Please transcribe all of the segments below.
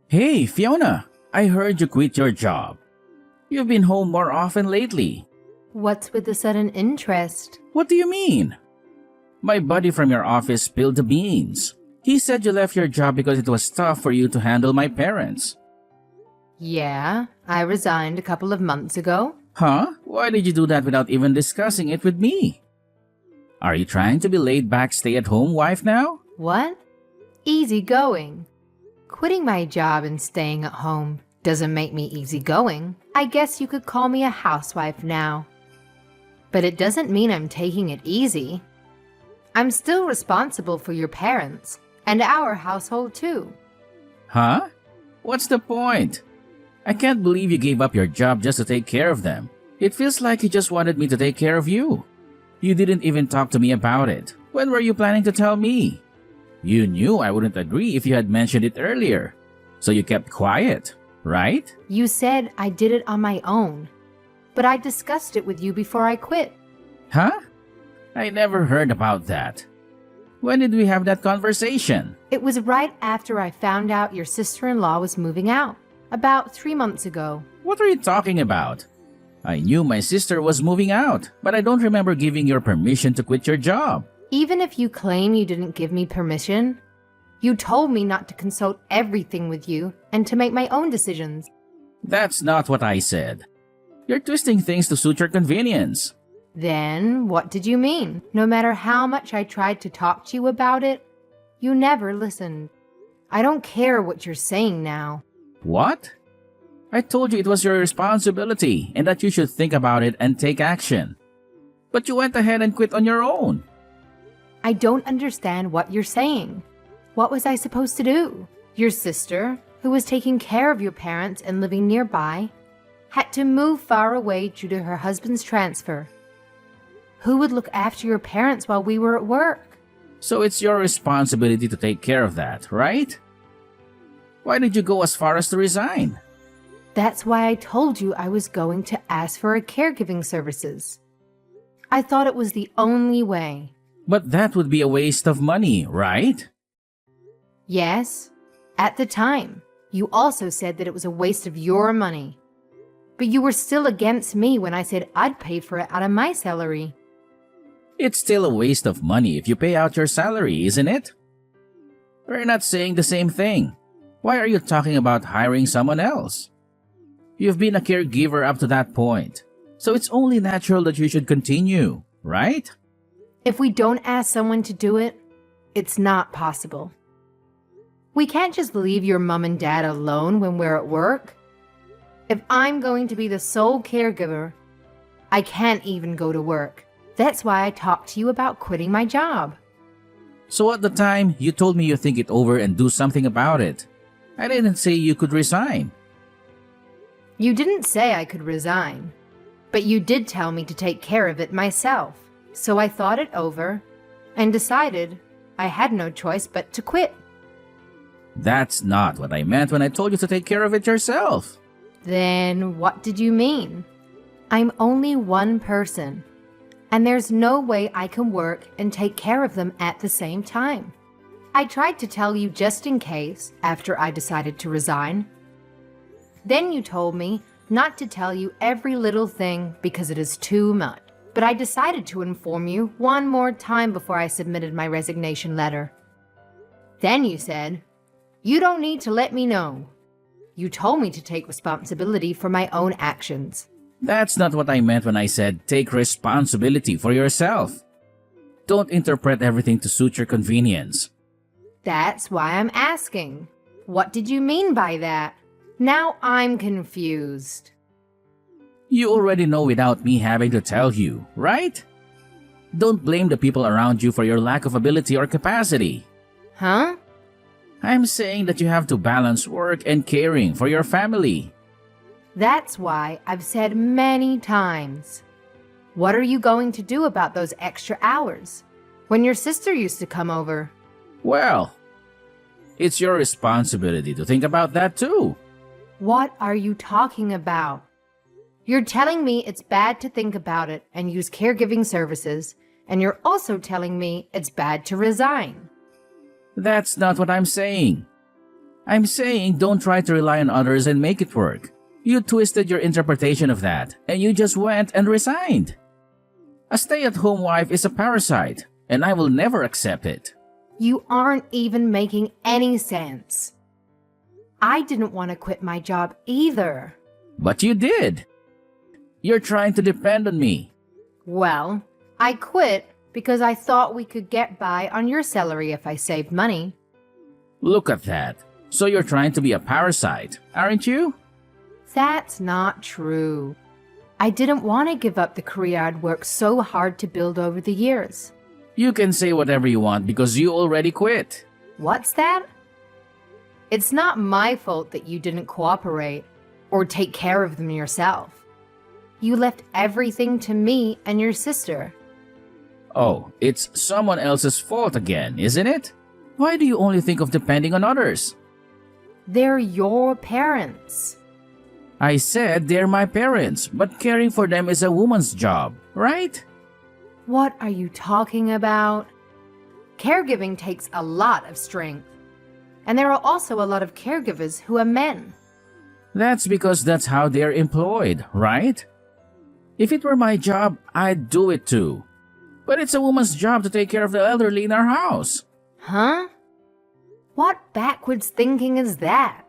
Hey, Fiona, I heard you quit your job. You've been home more often lately. What's with the sudden interest? What do you mean? My buddy from your office spilled the beans. He said you left your job because it was tough for you to handle my parents. Yeah, I resigned a couple of months ago. Huh? Why did you do that without even discussing it with me? Are you trying to be laid back stay-at-home wife now? What? Easy going. Quitting my job and staying at home doesn't make me easygoing. I guess you could call me a housewife now. But it doesn't mean I'm taking it easy. I'm still responsible for your parents and our household too. Huh? What's the point? I can't believe you gave up your job just to take care of them. It feels like you just wanted me to take care of you. You didn't even talk to me about it. When were you planning to tell me? You knew I wouldn't agree if you had mentioned it earlier. So you kept quiet, right? You said I did it on my own, but I discussed it with you before I quit. Huh? I never heard about that. When did we have that conversation? It was right after I found out your sister-in-law was moving out, about 3 months ago. What are you talking about? I knew my sister was moving out, but I don't remember giving your permission to quit your job. Even if you claim you didn't give me permission, you told me not to consult everything with you and to make my own decisions. That's not what I said. You're twisting things to suit your convenience. Then what did you mean? No matter how much I tried to talk to you about it, you never listened. I don't care what you're saying now. What? I told you it was your responsibility and that you should think about it and take action. But you went ahead and quit on your own. I don't understand what you're saying. What was I supposed to do? Your sister, who was taking care of your parents and living nearby, had to move far away due to her husband's transfer. Who would look after your parents while we were at work? So it's your responsibility to take care of that, right? Why did you go as far as to resign? That's why I told you I was going to ask for a caregiving services. I thought it was the only way. But that would be a waste of money, right? Yes, at the time. You also said that it was a waste of your money. But you were still against me when I said I'd pay for it out of my salary. It's still a waste of money if you pay out your salary, isn't it? We're not saying the same thing. Why are you talking about hiring someone else? You've been a caregiver up to that point, so it's only natural that you should continue, right? If we don't ask someone to do it, it's not possible. We can't just leave your mom and dad alone when we're at work. If I'm going to be the sole caregiver, I can't even go to work. That's why I talked to you about quitting my job. So at the time, you told me you think it over and do something about it. I didn't say you could resign. You didn't say I could resign, but you did tell me to take care of it myself. So I thought it over and decided I had no choice but to quit. That's not what I meant when I told you to take care of it yourself. Then what did you mean? I'm only one person, and there's no way I can work and take care of them at the same time. I tried to tell you just in case after I decided to resign. Then you told me not to tell you every little thing because it is too much. But I decided to inform you one more time before I submitted my resignation letter. Then you said, "You don't need to let me know." You told me to take responsibility for my own actions. That's not what I meant when I said take responsibility for yourself. Don't interpret everything to suit your convenience. That's why I'm asking. What did you mean by that? Now I'm confused. You already know without me having to tell you, right? Don't blame the people around you for your lack of ability or capacity. Huh? I'm saying that you have to balance work and caring for your family. That's why I've said many times. What are you going to do about those extra hours when your sister used to come over? Well, it's your responsibility to think about that too. What are you talking about? You're telling me it's bad to think about it and use caregiving services, and you're also telling me it's bad to resign. That's not what I'm saying. I'm saying don't try to rely on others and make it work. You twisted your interpretation of that, and you just went and resigned. A stay-at-home wife is a parasite, and I will never accept it. You aren't even making any sense. I didn't want to quit my job either. But you did. You're trying to depend on me. Well, I quit because I thought we could get by on your salary if I saved money. Look at that. So you're trying to be a parasite, aren't you? That's not true. I didn't want to give up the career I'd worked so hard to build over the years. You can say whatever you want because you already quit. What's that? It's not my fault that you didn't cooperate or take care of them yourself. You left everything to me and your sister. Oh, it's someone else's fault again, isn't it? Why do you only think of depending on others? They're your parents. I said they're my parents, but caring for them is a woman's job, right? What are you talking about? Caregiving takes a lot of strength. And there are also a lot of caregivers who are men. That's because that's how they're employed, right? If it were my job, I'd do it too. But it's a woman's job to take care of the elderly in our house. Huh? What backwards thinking is that?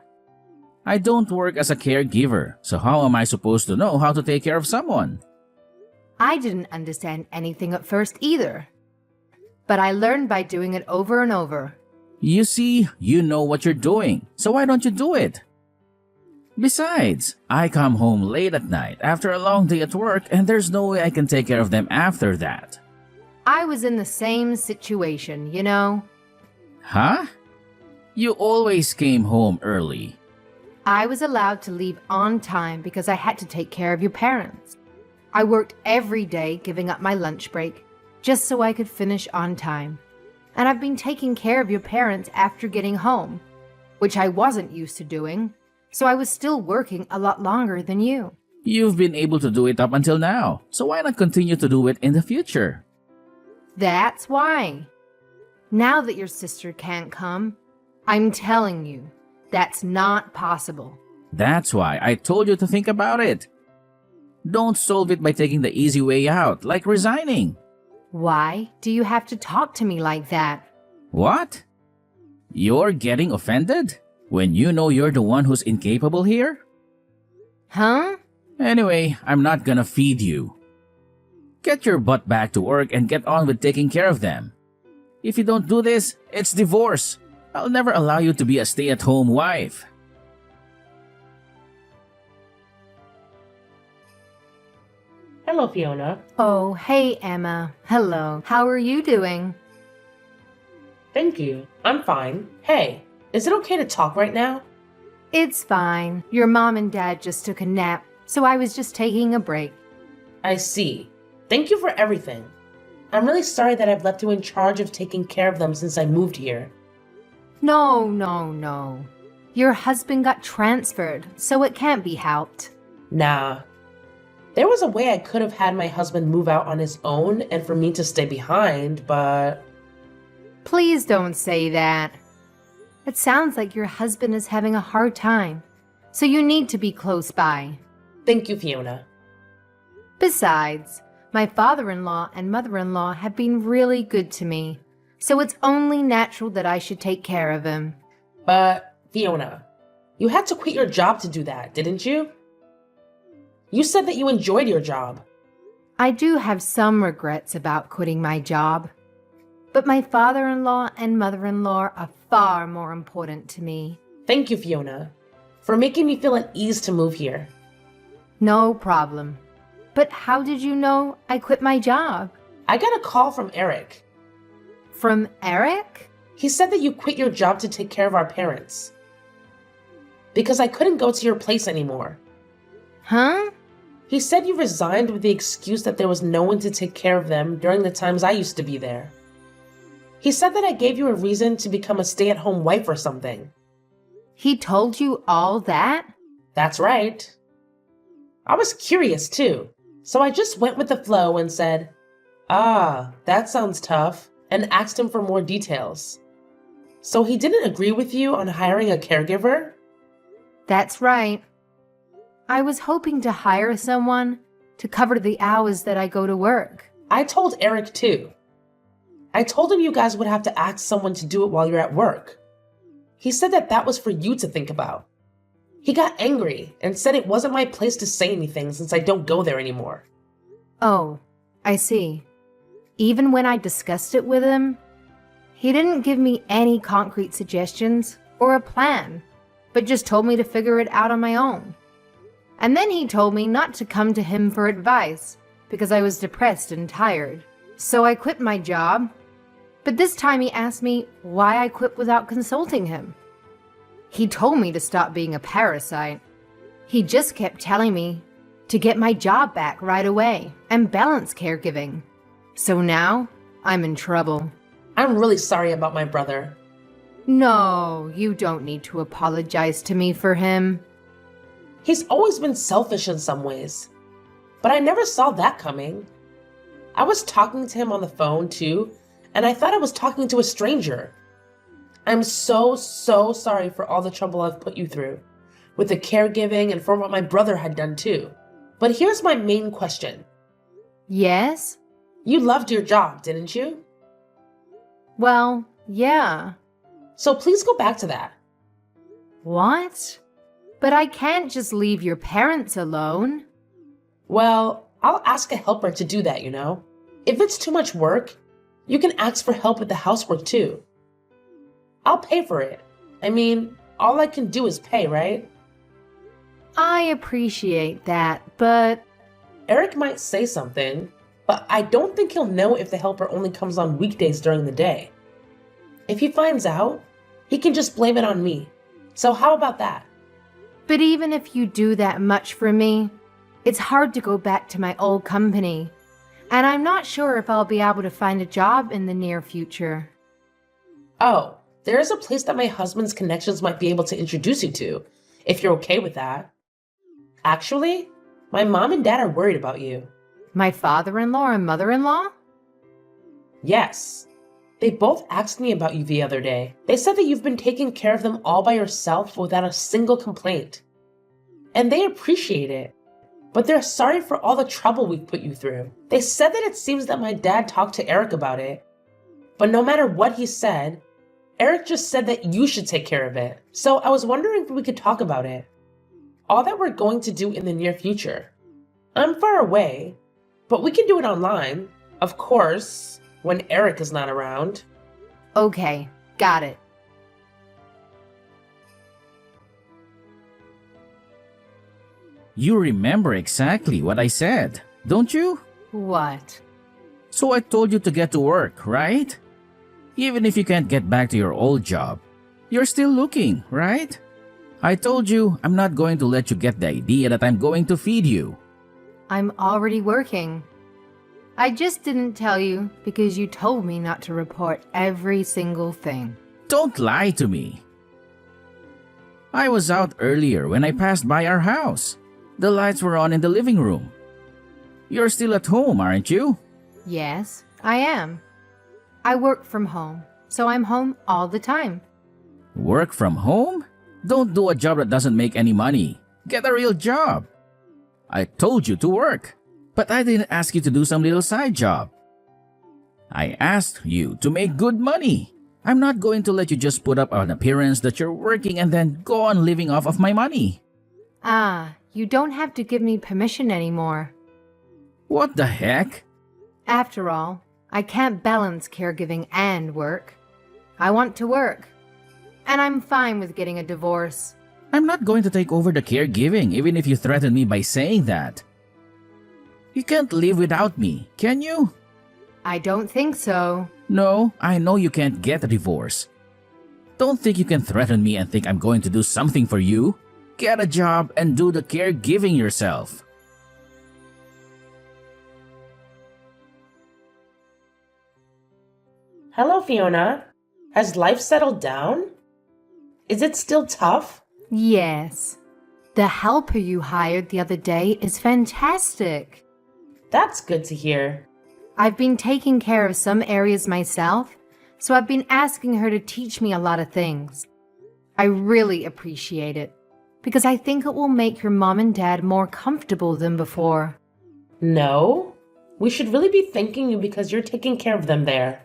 I don't work as a caregiver, so how am I supposed to know how to take care of someone? I didn't understand anything at first either. But I learned by doing it over and over. You see, you know what you're doing, so why don't you do it? Besides, I come home late at night after a long day at work and there's no way I can take care of them after that. I was in the same situation, you know. Huh? You always came home early. I was allowed to leave on time because I had to take care of your parents. I worked every day giving up my lunch break just so I could finish on time. And I've been taking care of your parents after getting home, which I wasn't used to doing, so I was still working a lot longer than you. You've been able to do it up until now, so why not continue to do it in the future? That's why. Now that your sister can't come, I'm telling you, that's not possible. That's why I told you to think about it. Don't solve it by taking the easy way out, like resigning. Why do you have to talk to me like that? What? You're getting offended? When you know you're the one who's incapable here? Huh? Anyway, I'm not gonna feed you. Get your butt back to work and get on with taking care of them. If you don't do this, it's divorce. I'll never allow you to be a stay-at-home wife. Hello, Fiona. Oh, hey, Emma. Hello. How are you doing? Thank you. I'm fine. Hey, is it okay to talk right now? It's fine. Your mom and dad just took a nap, so I was just taking a break. I see. Thank you for everything. I'm really sorry that I've left you in charge of taking care of them since I moved here. No. Your husband got transferred, so it can't be helped. Nah. There was a way I could have had my husband move out on his own and for me to stay behind, but... Please don't say that. It sounds like your husband is having a hard time, so you need to be close by. Thank you, Fiona. Besides, my father-in-law and mother-in-law have been really good to me, so it's only natural that I should take care of him. But, Fiona, you had to quit your job to do that, didn't you? You said that you enjoyed your job. I do have some regrets about quitting my job, but my father-in-law and mother-in-law are far more important to me. Thank you, Fiona, for making me feel at ease to move here. No problem. But how did you know I quit my job? I got a call from Eric. From Eric? He said that you quit your job to take care of our parents. Because I couldn't go to your place anymore. Huh? He said you resigned with the excuse that there was no one to take care of them during the times I used to be there. He said that I gave you a reason to become a stay-at-home wife or something. He told you all that? That's right. I was curious too, so I just went with the flow and said, "Ah, that sounds tough," and asked him for more details. So he didn't agree with you on hiring a caregiver? That's right. I was hoping to hire someone to cover the hours that I go to work. I told Eric too. I told him you guys would have to ask someone to do it while you're at work. He said that was for you to think about. He got angry and said it wasn't my place to say anything since I don't go there anymore. Oh, I see. Even when I discussed it with him, he didn't give me any concrete suggestions or a plan, but just told me to figure it out on my own. And then he told me not to come to him for advice because I was depressed and tired. So I quit my job. But this time he asked me why I quit without consulting him. He told me to stop being a parasite. He just kept telling me to get my job back right away and balance caregiving. So now I'm in trouble. I'm really sorry about my brother. No, you don't need to apologize to me for him. He's always been selfish in some ways. But I never saw that coming. I was talking to him on the phone too, and I thought I was talking to a stranger. I'm so sorry for all the trouble I've put you through, with the caregiving and for what my brother had done too. But here's my main question. Yes? You loved your job, didn't you? Well, yeah. So please go back to that. What? But I can't just leave your parents alone. Well, I'll ask a helper to do that, you know. If it's too much work, you can ask for help with the housework too. I'll pay for it. I mean, all I can do is pay, right? I appreciate that, but... Eric might say something, but I don't think he'll know if the helper only comes on weekdays during the day. If he finds out, he can just blame it on me. So how about that? But even if you do that much for me, it's hard to go back to my old company. And I'm not sure if I'll be able to find a job in the near future. Oh, there is a place that my husband's connections might be able to introduce you to, if you're okay with that. Actually, my mom and dad are worried about you. My father-in-law and mother-in-law? Yes. They both asked me about you the other day. They said that you've been taking care of them all by yourself without a single complaint. And they appreciate it. But they're sorry for all the trouble we've put you through. They said that it seems that my dad talked to Eric about it. But no matter what he said, Eric just said that you should take care of it. So I was wondering if we could talk about it. All that we're going to do in the near future. I'm far away, but we can do it online. Of course, when Eric is not around. Okay, got it. You remember exactly what I said, don't you? What? So I told you to get to work, right? Even if you can't get back to your old job, you're still looking, right? I told you I'm not going to let you get the idea that I'm going to feed you. I'm already working. I just didn't tell you because you told me not to report every single thing. Don't lie to me. I was out earlier when I passed by our house. The lights were on in the living room. You're still at home, aren't you? Yes, I am. I work from home, so I'm home all the time. Work from home? Don't do a job that doesn't make any money. Get a real job. I told you to work, but I didn't ask you to do some little side job. I asked you to make good money. I'm not going to let you just put up an appearance that you're working and then go on living off of my money. Ah, you don't have to give me permission anymore. What the heck? After all, I can't balance caregiving and work. I want to work. And I'm fine with getting a divorce. I'm not going to take over the caregiving even if you threaten me by saying that. You can't live without me, can you? I don't think so. No, I know you can't get a divorce. Don't think you can threaten me and think I'm going to do something for you. Get a job and do the caregiving yourself. Hello, Fiona. Has life settled down? Is it still tough? Yes. The helper you hired the other day is fantastic. That's good to hear. I've been taking care of some areas myself, so I've been asking her to teach me a lot of things. I really appreciate it, because I think it will make your mom and dad more comfortable than before. No, we should really be thanking you because you're taking care of them there.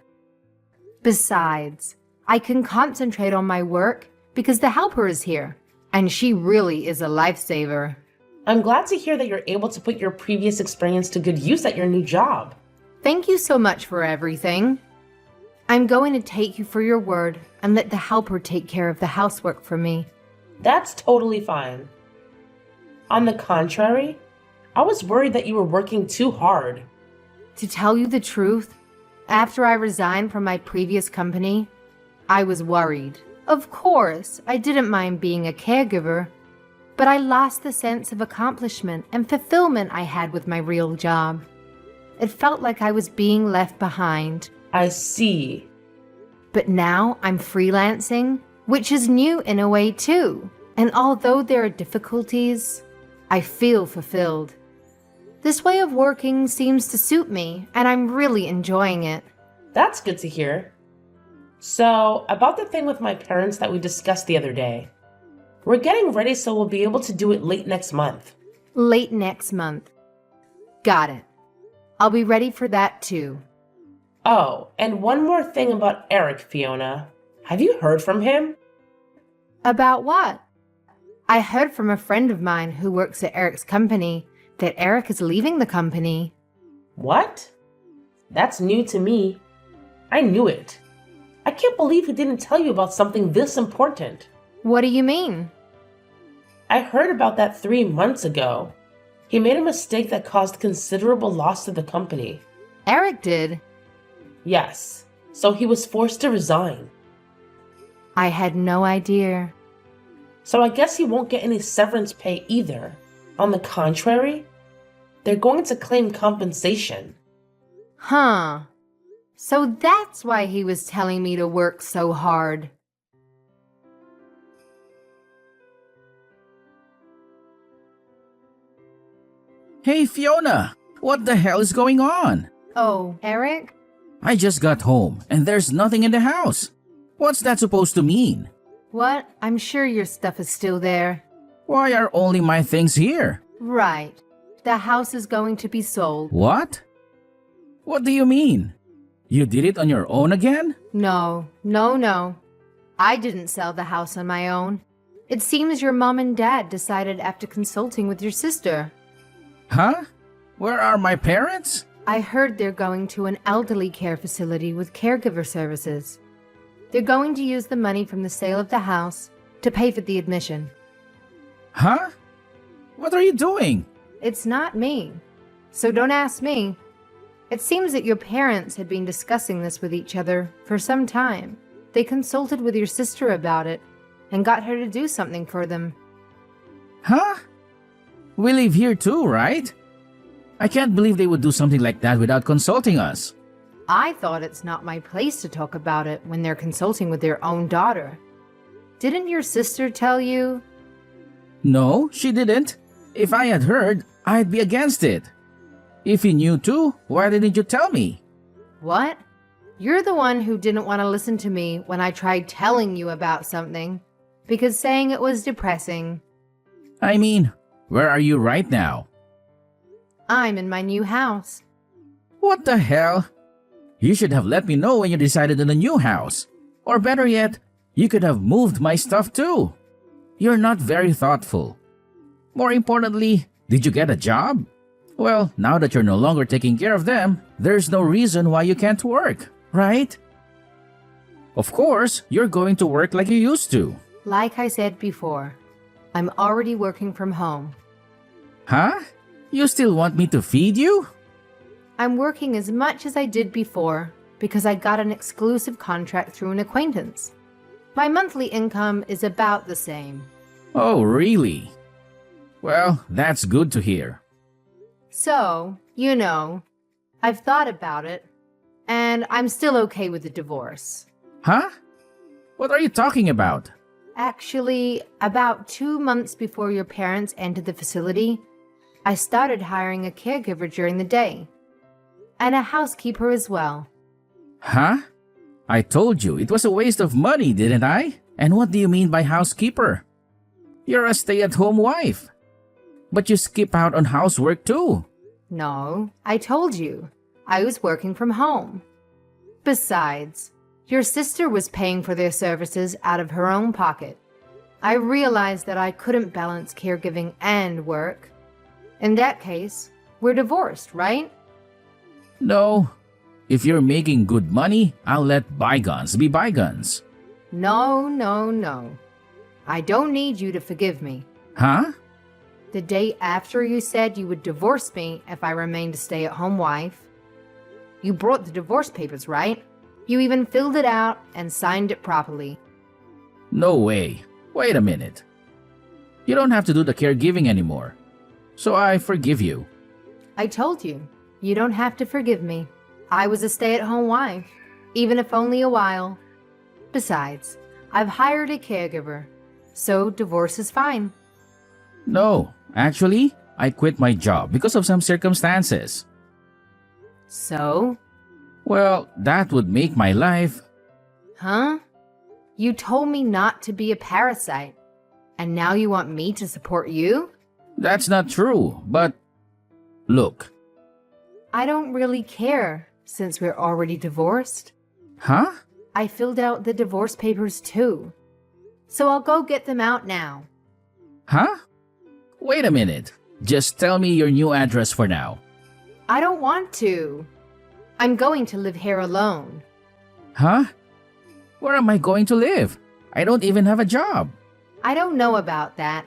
Besides, I can concentrate on my work because the helper is here, and she really is a lifesaver. I'm glad to hear that you're able to put your previous experience to good use at your new job. Thank you so much for everything. I'm going to take you for your word and let the helper take care of the housework for me. That's totally fine. On the contrary, I was worried that you were working too hard. To tell you the truth, after I resigned from my previous company, I was worried. Of course, I didn't mind being a caregiver, but I lost the sense of accomplishment and fulfillment I had with my real job. It felt like I was being left behind. I see. But now I'm freelancing, which is new in a way too. And although there are difficulties, I feel fulfilled. This way of working seems to suit me, and I'm really enjoying it. That's good to hear. So, about the thing with my parents that we discussed the other day. We're getting ready so we'll be able to do it late next month. Late next month. Got it. I'll be ready for that too. Oh, and one more thing about Eric, Fiona. Have you heard from him? About what? I heard from a friend of mine who works at Eric's company that Eric is leaving the company. What? That's new to me. I knew it. I can't believe he didn't tell you about something this important. What do you mean? I heard about that 3 months ago. He made a mistake that caused considerable loss to the company. Eric did. Yes, so he was forced to resign. I had no idea. So I guess he won't get any severance pay either. On the contrary, they're going to claim compensation. Huh. So that's why he was telling me to work so hard. Hey, Fiona! What the hell is going on? Oh, Eric? I just got home, and there's nothing in the house. What's that supposed to mean? What? I'm sure your stuff is still there. Why are only my things here? Right. The house is going to be sold. What? What do you mean? You did it on your own again? No. I didn't sell the house on my own. It seems your mom and dad decided after consulting with your sister. Huh? Where are my parents? I heard they're going to an elderly care facility with caregiver services. They're going to use the money from the sale of the house to pay for the admission. Huh? What are you doing? It's not me, so don't ask me. It seems that your parents had been discussing this with each other for some time. They consulted with your sister about it and got her to do something for them. Huh? We live here too, right? I can't believe they would do something like that without consulting us. I thought it's not my place to talk about it when they're consulting with their own daughter. Didn't your sister tell you? No, she didn't. If I had heard, I'd be against it. If you knew too, why didn't you tell me? What? You're the one who didn't want to listen to me when I tried telling you about something, because saying it was depressing. I mean, where are you right now? I'm in my new house. What the hell? You should have let me know when you decided on a new house. Or better yet, you could have moved my stuff too. You're not very thoughtful. More importantly, did you get a job? Well, now that you're no longer taking care of them, there's no reason why you can't work, right? Of course, you're going to work like you used to. Like I said before, I'm already working from home. Huh? You still want me to feed you? I'm working as much as I did before because I got an exclusive contract through an acquaintance. My monthly income is about the same. Oh, really? Well, that's good to hear. So, you know, I've thought about it, and I'm still okay with the divorce. Huh? What are you talking about? Actually, about 2 months before your parents entered the facility, I started hiring a caregiver during the day. And a housekeeper as well. Huh? I told you it was a waste of money, didn't I? And what do you mean by housekeeper? You're a stay-at-home wife. But you skip out on housework too. No, I told you. I was working from home. Besides, your sister was paying for their services out of her own pocket. I realized that I couldn't balance caregiving and work. In that case, we're divorced, right? No. If you're making good money, I'll let bygones be bygones. No, no, no. I don't need you to forgive me. Huh? The day after you said you would divorce me if I remained a stay-at-home wife, you brought the divorce papers, right? You even filled it out and signed it properly. No way. Wait a minute. You don't have to do the caregiving anymore. So I forgive you. I told you, you don't have to forgive me. I was a stay-at-home wife, even if only a while. Besides, I've hired a caregiver, so divorce is fine. No, actually, I quit my job because of some circumstances. So? Well, that would make my life... Huh? You told me not to be a parasite, and now you want me to support you? That's not true, but... Look. I don't really care, since we're already divorced. Huh? I filled out the divorce papers too. So I'll go get them out now. Huh? Wait a minute. Just tell me your new address for now. I don't want to. I'm going to live here alone. Huh? Where am I going to live? I don't even have a job. I don't know about that.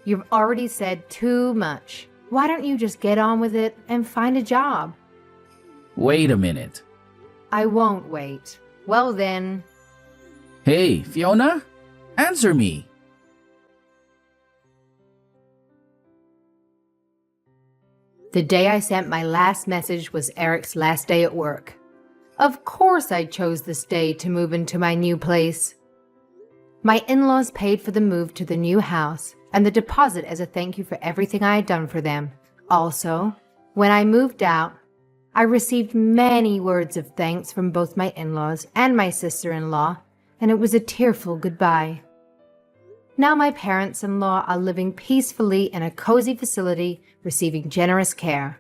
You've already said too much. Why don't you just get on with it and find a job? Wait a minute. I won't wait. Well then. Hey, Fiona? Answer me. The day I sent my last message was Eric's last day at work. Of course I chose this day to move into my new place. My in-laws paid for the move to the new house and the deposit as a thank you for everything I had done for them. Also, when I moved out, I received many words of thanks from both my in-laws and my sister-in-law, and it was a tearful goodbye. Now my parents-in-law are living peacefully in a cozy facility, receiving generous care.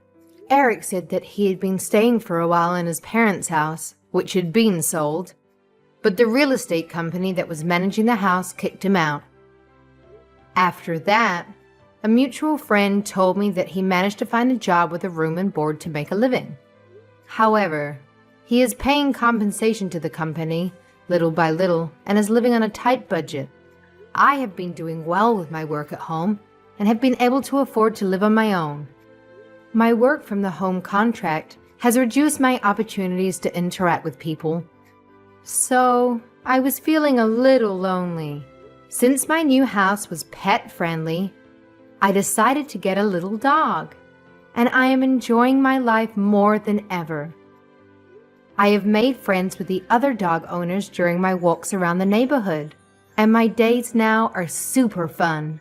Eric said that he had been staying for a while in his parents' house, which had been sold, but the real estate company that was managing the house kicked him out. After that, a mutual friend told me that he managed to find a job with a room and board to make a living. However, he is paying compensation to the company, little by little, and is living on a tight budget. I have been doing well with my work at home and have been able to afford to live on my own. My work from the home contract has reduced my opportunities to interact with people. So, I was feeling a little lonely. Since my new house was pet-friendly, I decided to get a little dog, and I am enjoying my life more than ever. I have made friends with the other dog owners during my walks around the neighborhood, and my days now are super fun.